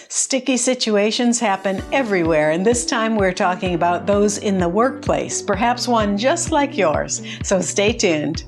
Sticky situations happen everywhere, and this time we're talking about those in the workplace, perhaps one just like yours. So stay tuned.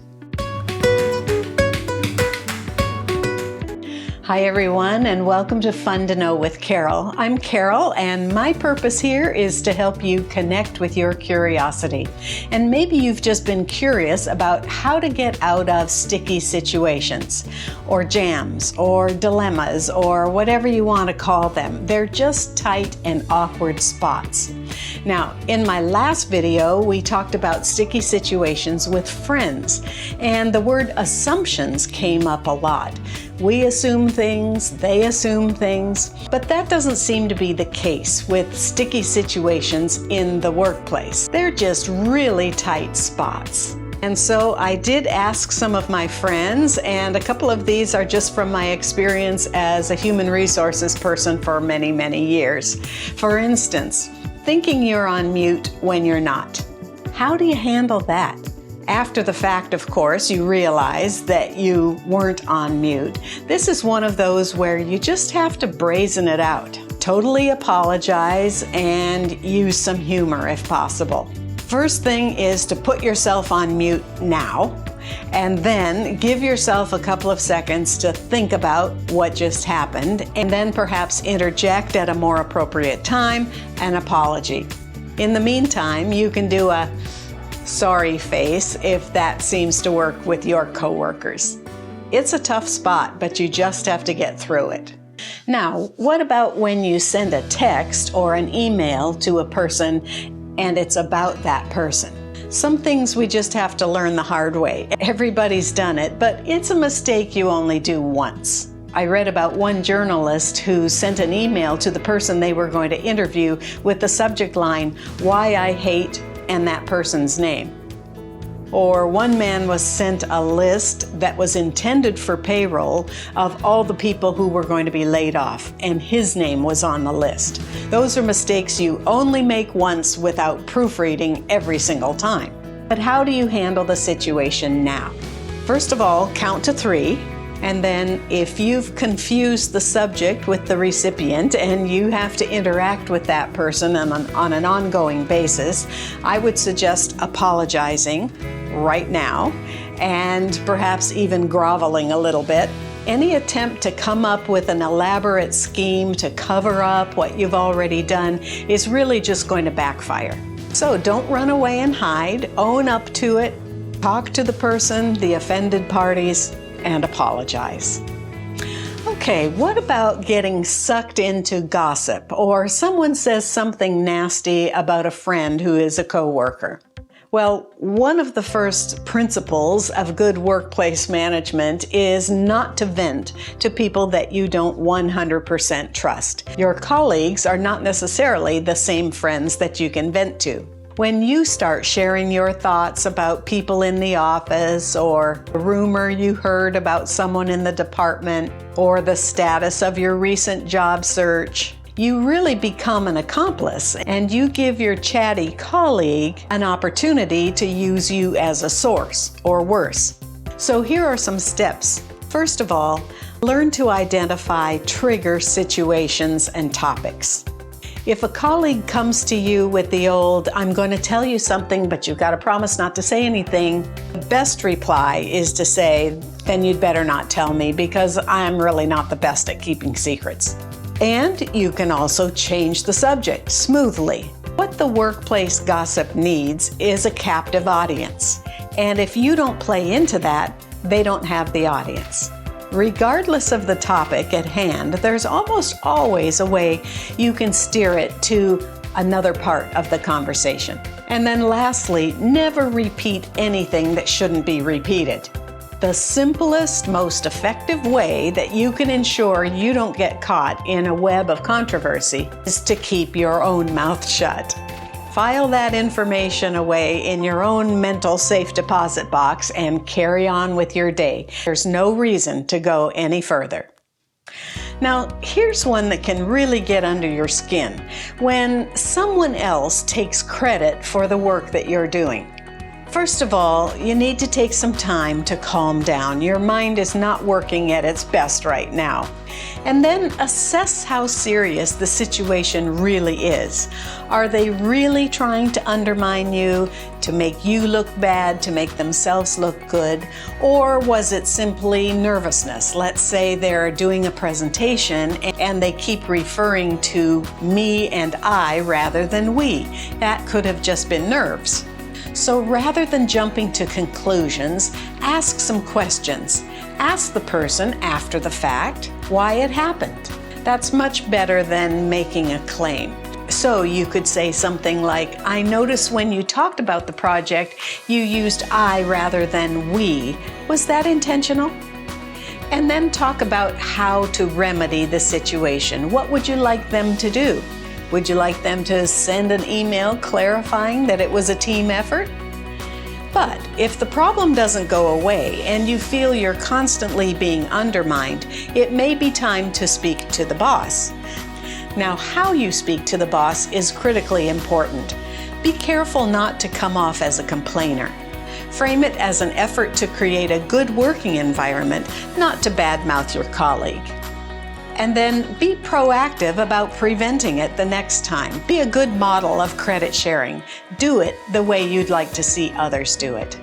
Hi everyone, and welcome to Fun to Know with Carol. I'm Carol, and my purpose here is to help you connect with your curiosity. And maybe you've just been curious about how to get out of sticky situations, or jams, or dilemmas, or whatever you want to call them. They're just tight and awkward spots. Now, in my last video, we talked about sticky situations with friends, and the word assumptions came up a lot. We assume things, they assume things, but that doesn't seem to be the case with sticky situations in the workplace. They're just really tight spots. And so I did ask some of my friends, and a couple of these are just from my experience as a human resources person for many, many years. For instance, thinking you're on mute when you're not. How do you handle that? After the fact, of course, you realize that you weren't on mute. This is one of those where you just have to brazen it out. Totally apologize and use some humor if possible. First thing is to put yourself on mute now, and then give yourself a couple of seconds to think about what just happened, and then perhaps interject at a more appropriate time an apology. In the meantime, you can do a sorry face if that seems to work with your coworkers. It's a tough spot, but you just have to get through it. Now, what about when you send a text or an email to a person and it's about that person? Some things we just have to learn the hard way. Everybody's done it, but it's a mistake you only do once. I read about one journalist who sent an email to the person they were going to interview with the subject line, "Why I hate," and that person's name. Or one man was sent a list that was intended for payroll of all the people who were going to be laid off, and his name was on the list. Those are mistakes you only make once without proofreading every single time. But how do you handle the situation now? First of all, count to 3. And then if you've confused the subject with the recipient and you have to interact with that person on an ongoing basis, I would suggest apologizing right now and perhaps even groveling a little bit. Any attempt to come up with an elaborate scheme to cover up what you've already done is really just going to backfire. So don't run away and hide, own up to it, talk to the person, the offended parties, and apologize. Okay, what about getting sucked into gossip, or someone says something nasty about a friend who is a coworker? Well, one of the first principles of good workplace management is not to vent to people that you don't 100% trust. Your colleagues are not necessarily the same friends that you can vent to. When you start sharing your thoughts about people in the office, or a rumor you heard about someone in the department, or the status of your recent job search, you really become an accomplice, and you give your chatty colleague an opportunity to use you as a source, or worse. So here are some steps. First of all, learn to identify trigger situations and topics. If a colleague comes to you with the old, "I'm going to tell you something, but you've got to promise not to say anything," the best reply is to say, "Then you'd better not tell me, because I'm really not the best at keeping secrets." And you can also change the subject smoothly. What the workplace gossip needs is a captive audience. And if you don't play into that, they don't have the audience. Regardless of the topic at hand, there's almost always a way you can steer it to another part of the conversation. And then lastly, never repeat anything that shouldn't be repeated. The simplest, most effective way that you can ensure you don't get caught in a web of controversy is to keep your own mouth shut. File that information away in your own mental safe deposit box and carry on with your day. There's no reason to go any further. Now, here's one that can really get under your skin. When someone else takes credit for the work that you're doing. First of all, you need to take some time to calm down. Your mind is not working at its best right now. And then assess how serious the situation really is. Are they really trying to undermine you, to make you look bad, to make themselves look good? Or was it simply nervousness? Let's say they're doing a presentation and they keep referring to me and I rather than we. That could have just been nerves. So rather than jumping to conclusions, ask some questions. Ask the person after the fact why it happened. That's much better than making a claim. So you could say something like, I noticed when you talked about the project, you used I rather than we. Was that intentional? And then talk about how to remedy the situation. What would you like them to do? Would you like them to send an email clarifying that it was a team effort? But if the problem doesn't go away and you feel you're constantly being undermined, it may be time to speak to the boss. Now, how you speak to the boss is critically important. Be careful not to come off as a complainer. Frame it as an effort to create a good working environment, not to badmouth your colleague. And then be proactive about preventing it the next time. Be a good model of credit sharing. Do it the way you'd like to see others do it.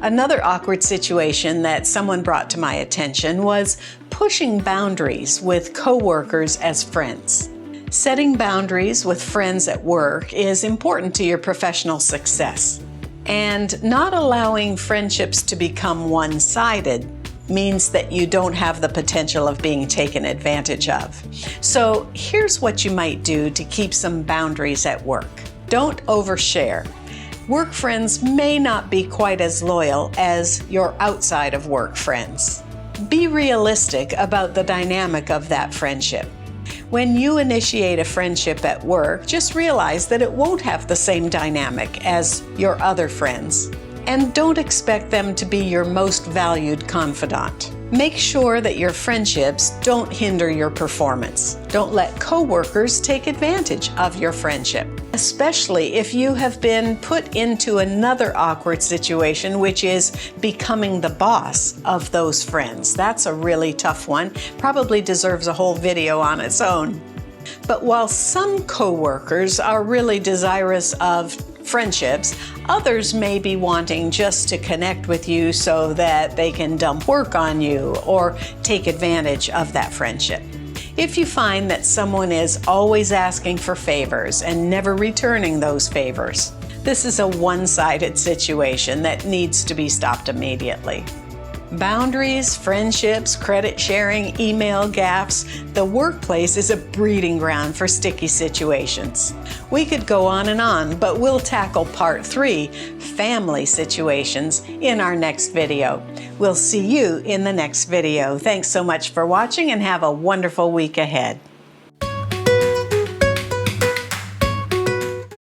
Another awkward situation that someone brought to my attention was pushing boundaries with coworkers as friends. Setting boundaries with friends at work is important to your professional success. And not allowing friendships to become one-sided means that you don't have the potential of being taken advantage of. So here's what you might do to keep some boundaries at work. Don't overshare. Work friends may not be quite as loyal as your outside of work friends. Be realistic about the dynamic of that friendship. When you initiate a friendship at work, just realize that it won't have the same dynamic as your other friends. And don't expect them to be your most valued confidant. Make sure that your friendships don't hinder your performance. Don't let coworkers take advantage of your friendship, especially if you have been put into another awkward situation, which is becoming the boss of those friends. That's a really tough one. Probably deserves a whole video on its own. But while some coworkers are really desirous of friendships, others may be wanting just to connect with you so that they can dump work on you or take advantage of that friendship. If you find that someone is always asking for favors and never returning those favors, this is a one-sided situation that needs to be stopped immediately. Boundaries, friendships, credit sharing, email gaffes, the workplace is a breeding ground for sticky situations. We could go on, but we'll tackle part 3, family situations, in our next video. We'll see you in the next video. Thanks so much for watching and have a wonderful week ahead.